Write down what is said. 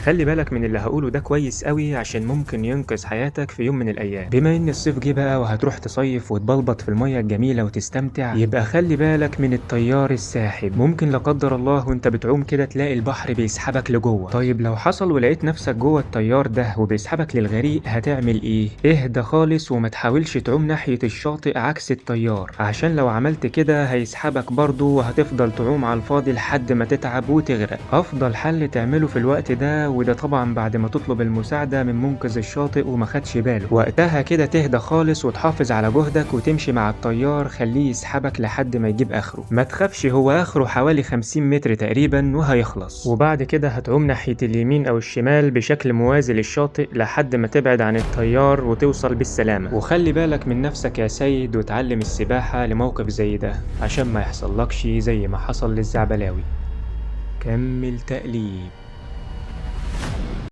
خلي بالك من اللي هقوله ده كويس قوي عشان ممكن ينقذ حياتك في يوم من الأيام. بما إن الصيف جه بقى وهتروح تصيف وتبلبط في المية الجميلة وتستمتع، يبقى خلي بالك من التيار الساحب. ممكن لا قدر الله وانت بتعوم كده تلاقي البحر بيسحبك لجوه. طيب لو حصل ولقيت نفسك جوه التيار ده وبيسحبك للغريق هتعمل ايه؟ اهدى خالص وما تحاولش تعوم ناحية الشاطئ عكس التيار، عشان لو عملت كده هيسحبك برضه وهتفضل تعوم على الفاضي لحد ما تتعب وتغرق. افضل حل تعمله في الوقت ده، وده طبعا بعد ما تطلب المساعدة من منقذ الشاطئ وما خدش باله، وقتها كده تهدى خالص وتحافظ على جهدك وتمشي مع التيار، خليه يسحبك لحد ما يجيب اخره. ما تخافش، هو اخره حوالي 50 متر تقريبا وهيخلص. وبعد كده هتعوم ناحية اليمين او الشمال بشكل موازي للشاطئ لحد ما تبعد عن التيار وتوصل بالسلامة. وخلي بالك من نفسك يا سيد وتعلم السباحة لموقف زي ده عشان ما يحصلكش زي ما حصل للزعبلاوي. كمل تقليب.